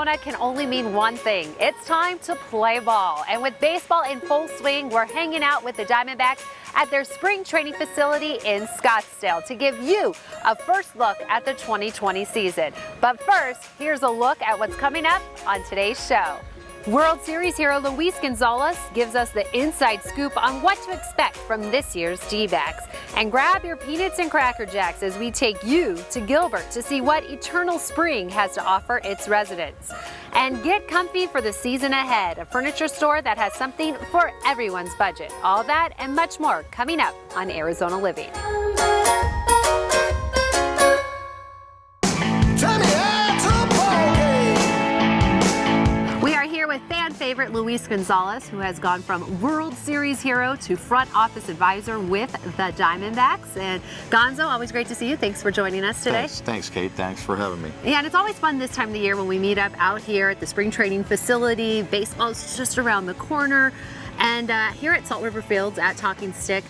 Arizona can only mean one thing. It's time to play ball. And with baseball in full swing, we're hanging out with the Diamondbacks at their spring training facility in Scottsdale to give you a first look at the 2020 season. But first, here's a look at what's coming up on today's show. World Series hero Luis Gonzalez gives us the inside scoop on what to expect from this year's D-backs. And grab your peanuts and Cracker Jacks as we take you to Gilbert to see what eternal spring has to offer its residents. And get comfy for the season ahead, a furniture store that has something for everyone's budget. All that and much more coming up on Arizona Living. With fan favorite Luis Gonzalez, who has gone from World Series hero to front office advisor with the Diamondbacks. And Gonzo, always great to see you. Thanks for joining us today. Thanks, Kate. Thanks for having me. Yeah, and it's always fun this time of the year when we meet up out here at the spring training facility. Baseball's just around the corner. And here at Salt River Fields at Talking Stick,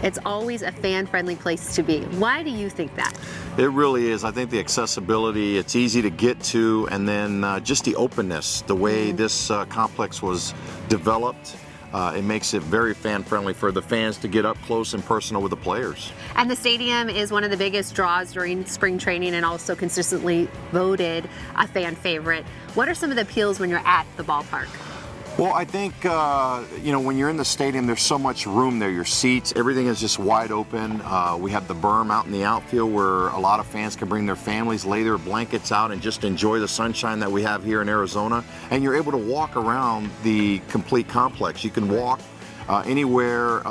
it's always a fan-friendly place to be. Why do you think that? It really is. I think the accessibility, it's easy to get to, and then just the openness, the way this complex was developed, it makes it very fan-friendly for the fans to get up close and personal with the players. And the stadium is one of the biggest draws during spring training and also consistently voted a fan favorite. What are some of the appeals when you're at the ballpark? Well, I think, when you're in the stadium, there's so much room there. Your seats, everything is just wide open. We have the berm out in the outfield where a lot of fans can bring their families, lay their blankets out, and just enjoy the sunshine that we have here in Arizona. And you're able to walk around the complete complex. You can walk anywhere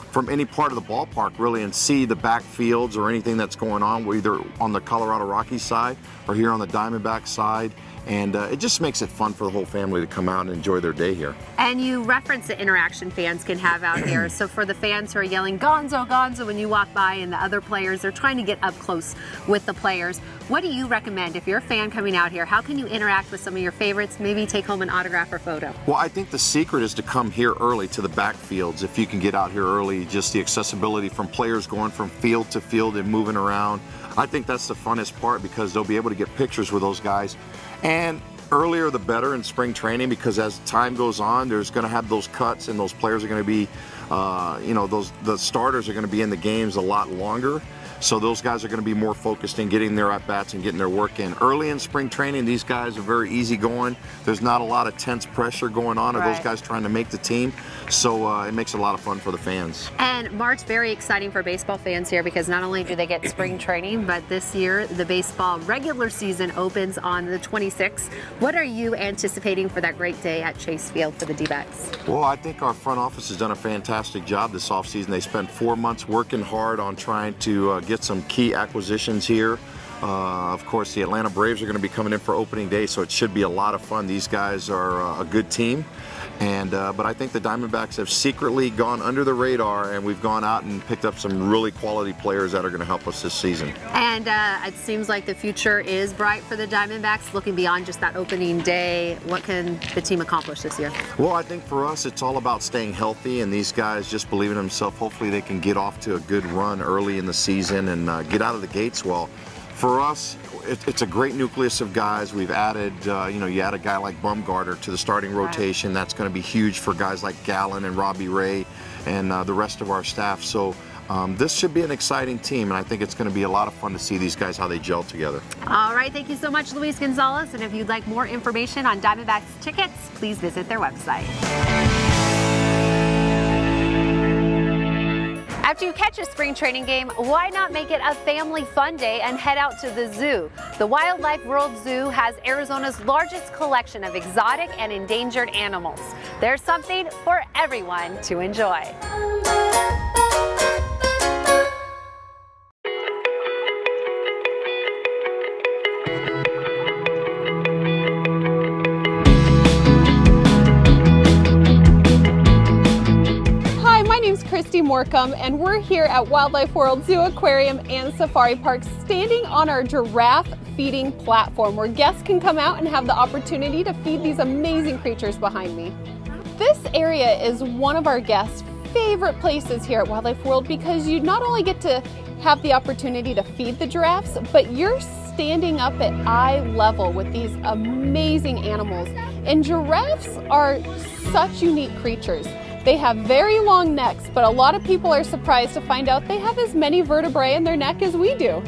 from any part of the ballpark, really, and see the back fields or anything that's going on, either on the Colorado Rockies side or here on the Diamondbacks side. And it just makes it fun for the whole family to come out and enjoy their day here. And you reference the interaction fans can have out here. So for the fans who are yelling, Gonzo, Gonzo, when you walk by, and the other players are trying to get up close with the players, what do you recommend if you're a fan coming out here? How can you interact with some of your favorites, maybe take home an autograph or photo? Well, I think the secret is to come here early to the backfields. If you can get out here early, just the accessibility from players going from field to field and moving around. I think that's the funnest part because they'll be able to get pictures with those guys. And earlier the better in spring training, because as time goes on, there's going to have those cuts and those players are going to be, the starters are going to be in the games a lot longer. So those guys are going to be more focused in getting their at-bats and getting their work in. Early in spring training, these guys are very easygoing. There's not a lot of tense pressure going on of those guys trying to make the team. So it makes it a lot of fun for the fans. And March, very exciting for baseball fans here because not only do they get spring training, but this year the baseball regular season opens on the 26th. What are you anticipating for that great day at Chase Field for the D-backs? Well, I think our front office has done a fantastic job this offseason. They spent 4 months working hard on trying to get some key acquisitions here. Of course, the Atlanta Braves are going to be coming in for opening day, so it should be a lot of fun. These guys are a good team. But I think the Diamondbacks have secretly gone under the radar, and we've gone out and picked up some really quality players that are going to help us this season. And it seems like the future is bright for the Diamondbacks. Looking beyond just that opening day, what can the team accomplish this year? Well, I think for us, it's all about staying healthy, and these guys just believe in themselves. Hopefully they can get off to a good run early in the season and get out of the gates well. For us, it's a great nucleus of guys. We've added, you add a guy like Bumgarner to the starting rotation. That's going to be huge for guys like Gallen and Robbie Ray and the rest of our staff. So this should be an exciting team, and I think it's going to be a lot of fun to see these guys, how they gel together. All right, thank you so much, Luis Gonzalez. And if you'd like more information on Diamondbacks tickets, please visit their website. After you catch a spring training game, why not make it a family fun day and head out to the zoo? The Wildlife World Zoo has Arizona's largest collection of exotic and endangered animals. There's something for everyone to enjoy. Morcom, and we're here at Wildlife World Zoo Aquarium and Safari Park, standing on our giraffe feeding platform where guests can come out and have the opportunity to feed these amazing creatures behind me. This area is one of our guests' favorite places here at Wildlife World because you not only get to have the opportunity to feed the giraffes, but you're standing up at eye level with these amazing animals. And giraffes are such unique creatures. They have very long necks, but a lot of people are surprised to find out they have as many vertebrae in their neck as we do.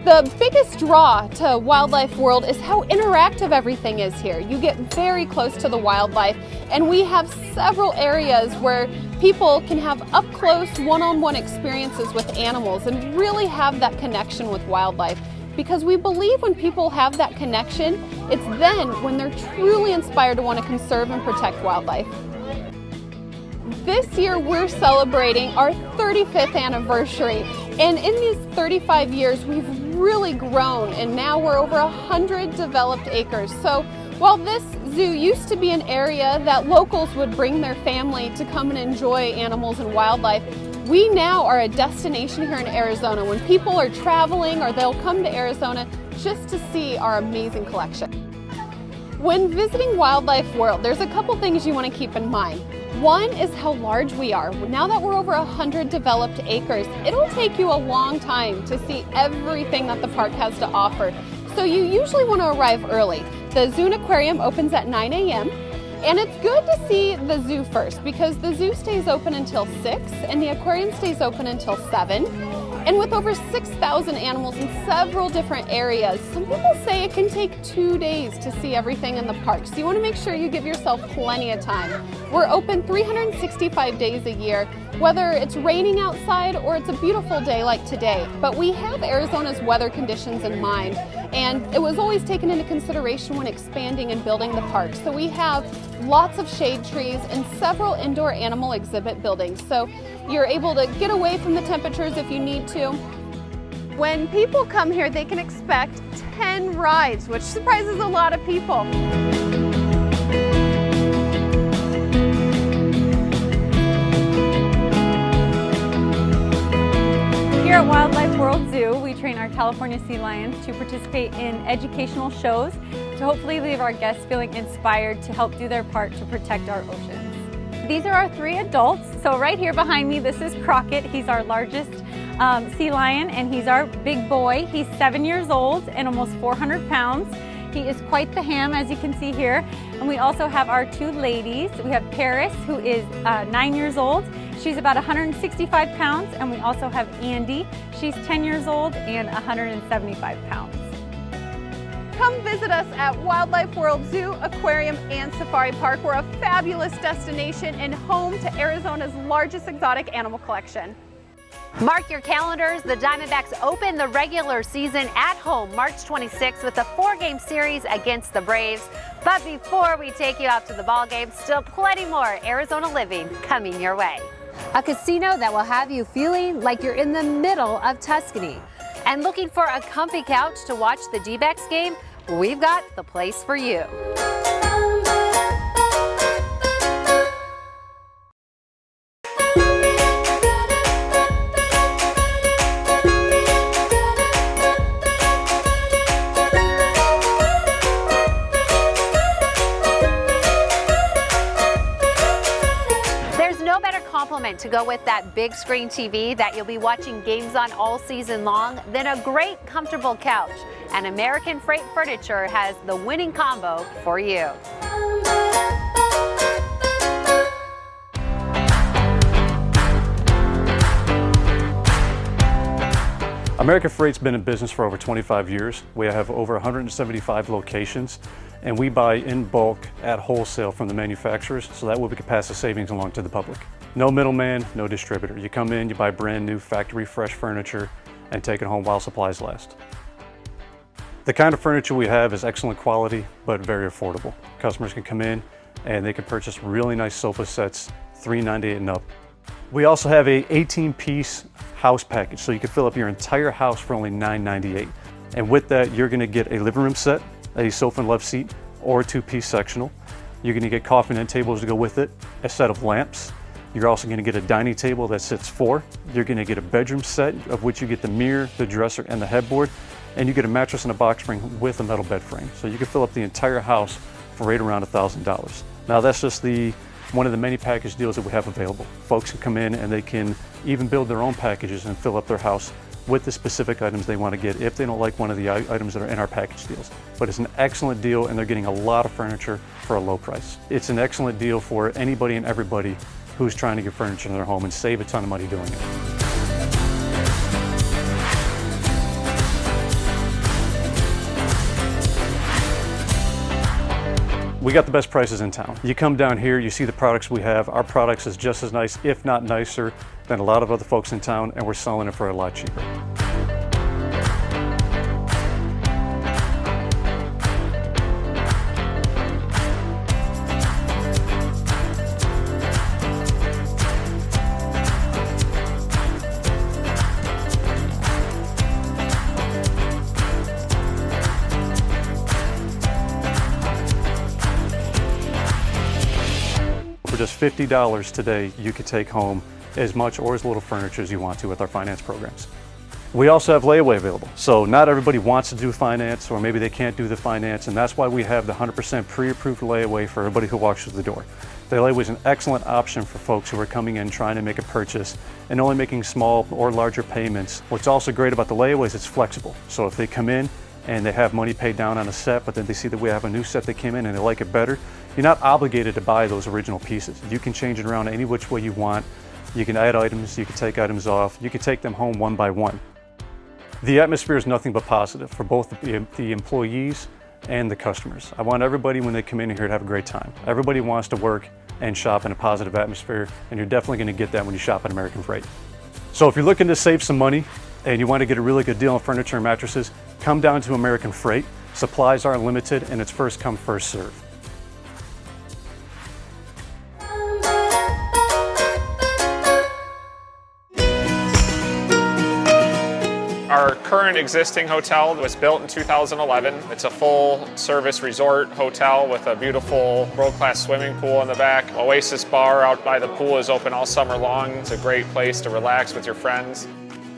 The biggest draw to Wildlife World is how interactive everything is here. You get very close to the wildlife, and we have several areas where people can have up-close, one-on-one experiences with animals and really have that connection with wildlife. Because we believe when people have that connection, it's then when they're truly inspired to want to conserve and protect wildlife. This year we're celebrating our 35th anniversary, and in these 35 years we've really grown, and now we're over 100 developed acres. So while this zoo used to be an area that locals would bring their family to come and enjoy animals and wildlife, we now are a destination here in Arizona. When people are traveling or they'll come to Arizona just to see our amazing collection. When visiting Wildlife World, there's a couple things you want to keep in mind. One is how large we are. Now that we're over 100 developed acres, it'll take you a long time to see everything that the park has to offer. So you usually want to arrive early. The zoo and aquarium opens at 9 a.m. And it's good to see the zoo first because the zoo stays open until 6 and the aquarium stays open until 7. And with over 6,000 animals in several different areas, some people say it can take 2 days to see everything in the park. So you want to make sure you give yourself plenty of time. We're open 365 days a year, whether it's raining outside or it's a beautiful day like today. But we have Arizona's weather conditions in mind, and it was always taken into consideration when expanding and building the park. So we have lots of shade trees and several indoor animal exhibit buildings. So you're able to get away from the temperatures if you need to. When people come here, they can expect 10 rides, which surprises a lot of people. Here at Wildlife World Zoo, we train our California sea lions to participate in educational shows to hopefully leave our guests feeling inspired to help do their part to protect our oceans. These are our 3 adults. So right here behind me, this is Crockett. He's our largest sea lion, and he's our big boy. He's 7 years old and almost 400 pounds. He is quite the ham, as you can see here. And we also have our 2 ladies. We have Paris, who is 9 years old. She's about 165 pounds. And we also have Andy. She's 10 years old and 175 pounds. Come visit us at Wildlife World Zoo, Aquarium, and Safari Park. We're a fabulous destination and home to Arizona's largest exotic animal collection. Mark your calendars. The Diamondbacks open the regular season at home March 26th with a 4-game series against the Braves. But before we take you out to the ball game, still plenty more Arizona living coming your way. A casino that will have you feeling like you're in the middle of Tuscany. And looking for a comfy couch to watch the D-backs game? We've got the place for you. Compliment to go with that big screen TV that you'll be watching games on all season long, then a great comfortable couch. And American Freight Furniture has the winning combo for you. American Freight's been in business for over 25 years. We have over 175 locations, and we buy in bulk at wholesale from the manufacturers, so that way we can pass the savings along to the public. No middleman, no distributor. You come in, you buy brand new factory fresh furniture and take it home while supplies last. The kind of furniture we have is excellent quality, but very affordable. Customers can come in and they can purchase really nice sofa sets, $398 and up. We also have a 18-piece house package, so you can fill up your entire house for only $998. And with that, you're gonna get a living room set, a sofa and love seat, or a 2-piece sectional. You're gonna get coffee and end tables to go with it, a set of lamps. You're also gonna get a dining table that sits 4. You're gonna get a bedroom set, of which you get the mirror, the dresser, and the headboard. And you get a mattress and a box spring with a metal bed frame. So you can fill up the entire house for right around $1,000. Now that's just one of the many package deals that we have available. Folks can come in and they can even build their own packages and fill up their house with the specific items they want to get if they don't like one of the items that are in our package deals. But it's an excellent deal, and they're getting a lot of furniture for a low price. It's an excellent deal for anybody and everybody who's trying to get furniture in their home and save a ton of money doing it. We got the best prices in town. You come down here, you see the products we have. Our products is just as nice, if not nicer, than a lot of other folks in town, and we're selling it for a lot cheaper. For just $50 today, you could take home as much or as little furniture as you want to with our finance programs. We also have layaway available. So not everybody wants to do finance, or maybe they can't do the finance, and that's why we have the 100% pre-approved layaway for everybody who walks through the door. The layaway is an excellent option for folks who are coming in trying to make a purchase and only making small or larger payments. What's also great about the layaway is it's flexible. So if they come in and they have money paid down on a set, but then they see that we have a new set that came in and they like it better, you're not obligated to buy those original pieces. You can change it around any which way you want. You can add items, you can take items off, you can take them home one by one. The atmosphere is nothing but positive for both the employees and the customers. I want everybody when they come in here to have a great time. Everybody wants to work and shop in a positive atmosphere, and you're definitely going to get that when you shop at American Freight. So if you're looking to save some money and you want to get a really good deal on furniture and mattresses, come down to American Freight. Supplies are limited and it's first come, first serve. Our current existing hotel was built in 2011. It's a full-service resort hotel with a beautiful world-class swimming pool in the back. Oasis bar out by the pool is open all summer long. It's a great place to relax with your friends.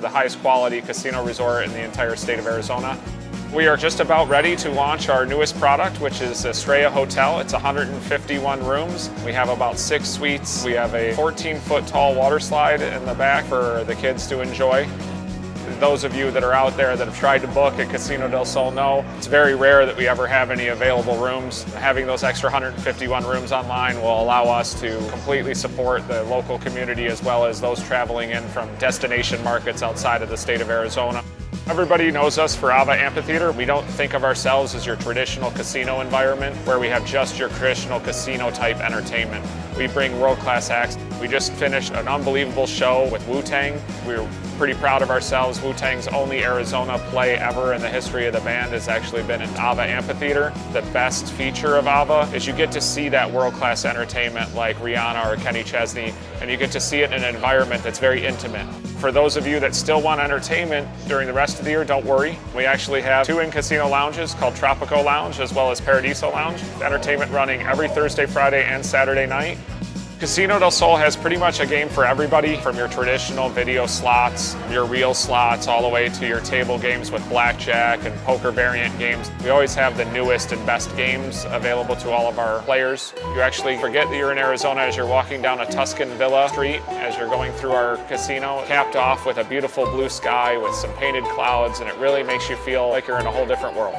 The highest quality casino resort in the entire state of Arizona. We are just about ready to launch our newest product, which is Estrella Hotel. It's 151 rooms. We have about 6 suites. We have a 14-foot tall water slide in the back for the kids to enjoy. Those of you that are out there that have tried to book at Casino del Sol know it's very rare that we ever have any available rooms. Having those extra 151 rooms online will allow us to completely support the local community as well as those traveling in from destination markets outside of the state of Arizona. Everybody knows us for Ava Amphitheater. We don't think of ourselves as your traditional casino environment where we have just your traditional casino type entertainment. We bring world-class acts. We just finished an unbelievable show with Wu-Tang. We're pretty proud of ourselves. Wu-Tang's only Arizona play ever in the history of the band has actually been in Ava Amphitheater. The best feature of Ava is you get to see that world-class entertainment like Rihanna or Kenny Chesney, and you get to see it in an environment that's very intimate. For those of you that still want entertainment during the rest of the year, don't worry. We actually have 2 in-casino lounges called Tropico Lounge as well as Paradiso Lounge. Entertainment running every Thursday, Friday, and Saturday night. Casino del Sol has pretty much a game for everybody, from your traditional video slots, your real slots, all the way to your table games with blackjack and poker variant games. We always have the newest and best games available to all of our players. You actually forget that you're in Arizona as you're walking down a Tuscan Villa street, as you're going through our casino, capped off with a beautiful blue sky with some painted clouds, and it really makes you feel like you're in a whole different world.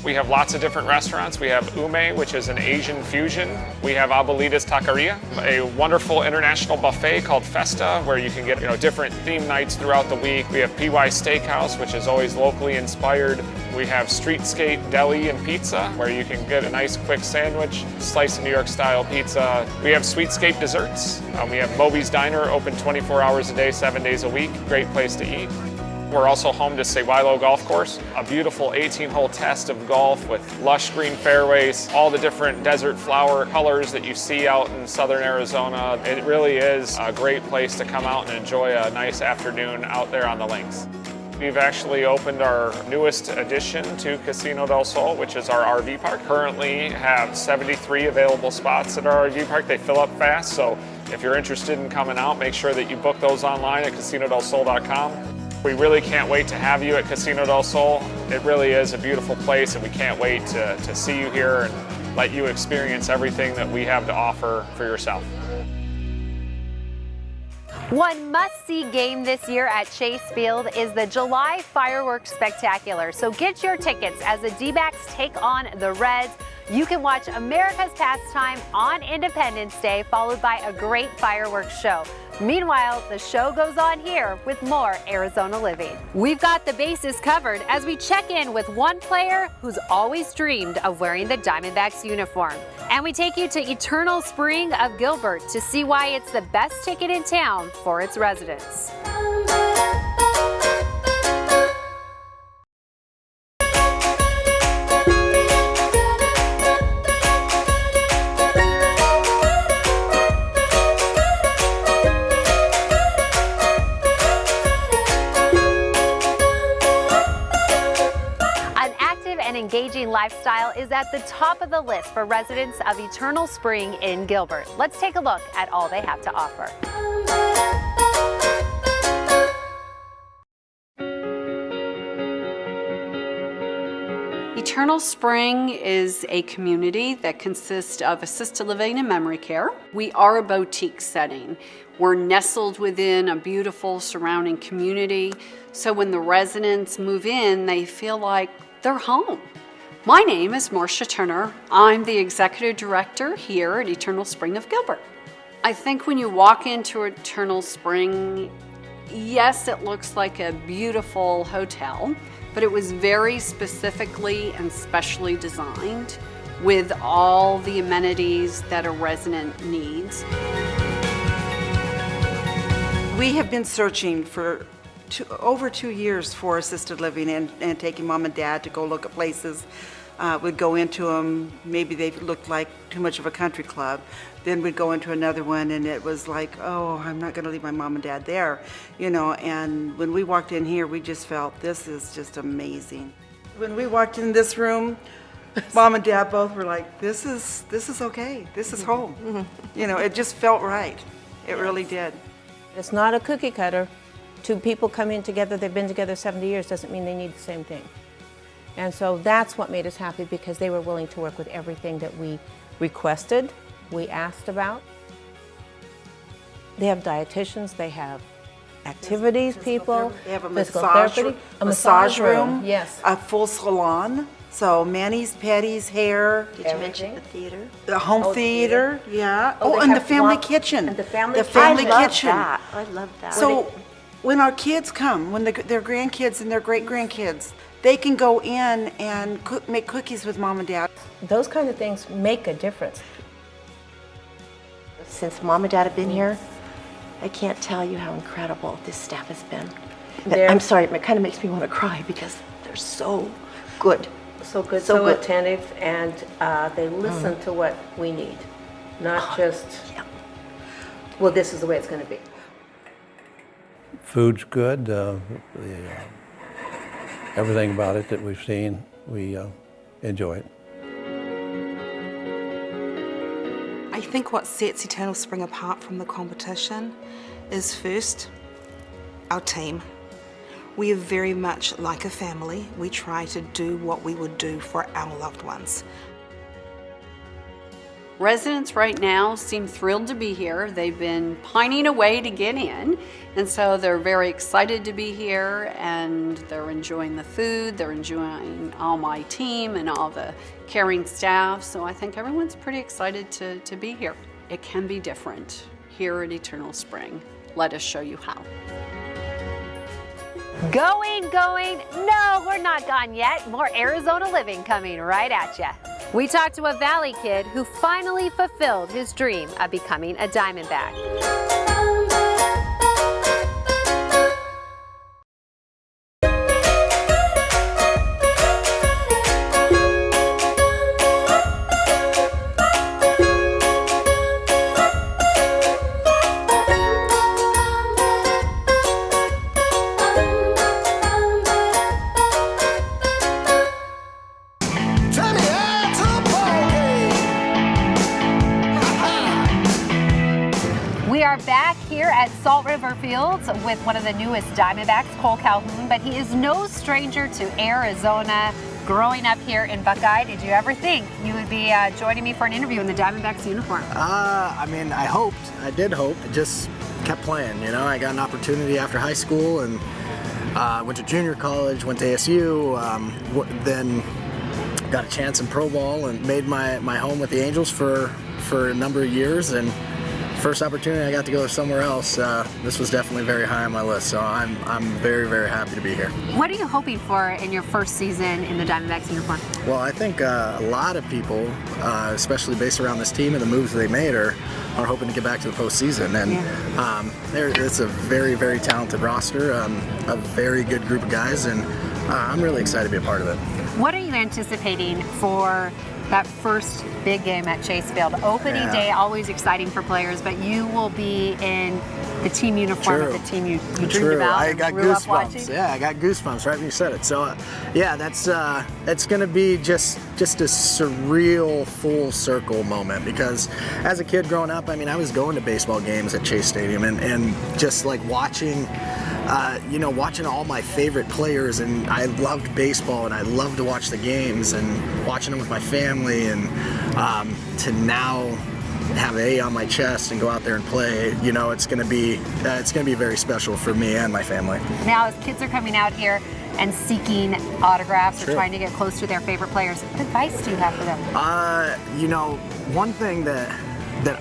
We have lots of different restaurants. We have Ume, which is an Asian fusion. We have Abuelita's Taqueria, a wonderful international buffet called Festa, where you can get different theme nights throughout the week. We have PY Steakhouse, which is always locally inspired. We have Streetscape Deli and Pizza, where you can get a nice quick sandwich, slice of New York style pizza. We have Sweetscape Desserts. We have Moby's Diner, open 24 hours a day, 7 days a week. Great place to eat. We're also home to Sewilo Golf Course, a beautiful 18-hole test of golf with lush green fairways, all the different desert flower colors that you see out in southern Arizona. It really is a great place to come out and enjoy a nice afternoon out there on the links. We've actually opened our newest addition to Casino del Sol, which is our RV park. Currently have 73 available spots at our RV park. They fill up fast, so if you're interested in coming out, make sure that you book those online at casinodelsol.com. We really can't wait to have you at Casino del Sol. It really is a beautiful place, and we can't wait to see you here and let you experience everything that we have to offer for yourself. One must-see game this year at Chase Field is the July Fireworks Spectacular. So get your tickets as the D-backs take on the Reds. You can watch America's pastime on Independence Day, followed by a great fireworks show. Meanwhile, the show goes on here with more Arizona Living. We've got the bases covered as we check in with one player who's always dreamed of wearing the Diamondbacks uniform. And we take you to Eternal Spring of Gilbert to see why it's the best ticket in town for its residents. Engaging lifestyle is at the top of the list for residents of Eternal Spring in Gilbert. Let's take a look at all they have to offer. Eternal Spring is a community that consists of assisted living and memory care. We are a boutique setting. We're nestled within a beautiful surrounding community, so when the residents move in, they feel like they're home. My name is Marcia Turner. I'm the executive director here at Eternal Spring of Gilbert. I think when you walk into Eternal Spring, yes, it looks like a beautiful hotel, but it was very specifically and specially designed with all the amenities that a resident needs. We have been searching for over 2 years for assisted living and taking mom and dad to go look at places. We'd go into them, maybe they looked like too much of a country club. Then we'd go into another one and it was like, oh, I'm not gonna leave my mom and dad there, you know, and when we walked in here, we just felt this is just amazing. When we walked in this room, mom and dad both were like, this is okay, this is home. You know, it just felt right. It really did. It's not a cookie cutter. Two people coming together, they've been together 70 years, doesn't mean they need the same thing. And so that's what made us happy, because they were willing to work with everything that we requested, we asked about. They have dietitians, they have activities people, They have a physical massage therapy, a massage room, yes. a full salon. So manis, petties, hair. Did you mention the theater? The home theater, yeah. Oh, Oh, they and the have family one- kitchen. and the family kitchen. I love that. So when our kids come, when their grandkids and their great-grandkids, they can go in and make cookies with mom and dad. Those kind of things make a difference. Since mom and dad have been here, I can't tell you how incredible this staff has been. They're- I'm sorry, it kind of makes me want to cry because they're so good. So good, So so good. attentive, and they listen to what we need, not just, Yeah. well, this is the way it's going to be. Food's good. Everything about it that we've seen, we enjoy it. I think what sets Eternal Spring apart from the competition is first, our team. We are very much like a family. We try to do what we would do for our loved ones. Residents right now seem thrilled to be here. They've been pining away to get in, and so they're very excited to be here, and they're enjoying the food, they're enjoying all my team and all the caring staff, so I think everyone's pretty excited to be here. It can be different here at Eternal Spring. Let us show you how. Going. No, we're not gone yet. More Arizona Living coming right at you. We talked to a Valley kid who finally fulfilled his dream of becoming a Diamondback. We are back here at Salt River Fields with one of the newest Diamondbacks, Cole Calhoun, but he is no stranger to Arizona. Growing up here in Buckeye, did you ever think you would be joining me for an interview in the Diamondbacks uniform? I mean, I did hope. It just kept playing. You know, I got an opportunity after high school and went to junior college, went to ASU, then got a chance in pro ball and made my home with the Angels for a number of years. And first opportunity I got to go somewhere else, this was definitely very high on my list, so I'm very, very happy to be here. What are you hoping for in your first season in the Diamondbacks uniform? Well, I think a lot of people, especially based around this team and the moves they made, are hoping to get back to the postseason. And it's a very, very talented roster, a very good group of guys, and I'm really excited to be a part of it. What are you anticipating for that first big game at Chase Field? Opening day, always exciting for players, but you will be in the team uniform of the team you dreamed about. I got goosebumps. Yeah, I got goosebumps right when you said it. So, yeah, it's going to be just a surreal full circle moment, because as a kid growing up, I mean, I was going to baseball games at Chase Stadium and just like watching all my favorite players, and I loved baseball and I loved to watch the games and watching them with my family, and to now have A on my chest and go out there and play, you know, it's gonna be very special for me and my family. Now, as kids are coming out here and seeking autographs or trying to get close to their favorite players, what advice do you have for them? You know, one thing that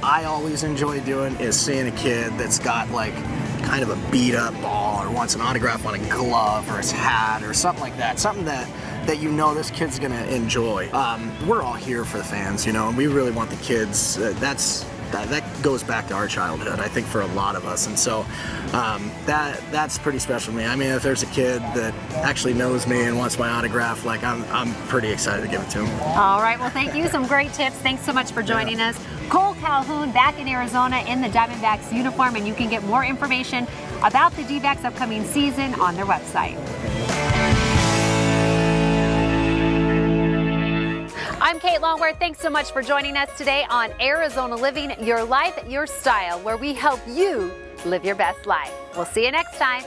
I always enjoy doing is seeing a kid that's got like kind of a beat up ball or wants an autograph on a glove or his hat or something like that, something that you know this kid's gonna enjoy. We're all here for the fans, you know, and we really want the kids. That goes back to our childhood, I think, for a lot of us, and so that's pretty special to me. I mean, if there's a kid that actually knows me and wants my autograph, like I'm pretty excited to give it to him. All right, well, thank you. Some great tips. Thanks so much for joining us. Cole Calhoun back in Arizona in the Diamondbacks uniform, and you can get more information about the D-backs upcoming season on their website. I'm Kate Longworth. Thanks so much for joining us today on Arizona Living, Your Life, Your Style, where we help you live your best life. We'll see you next time.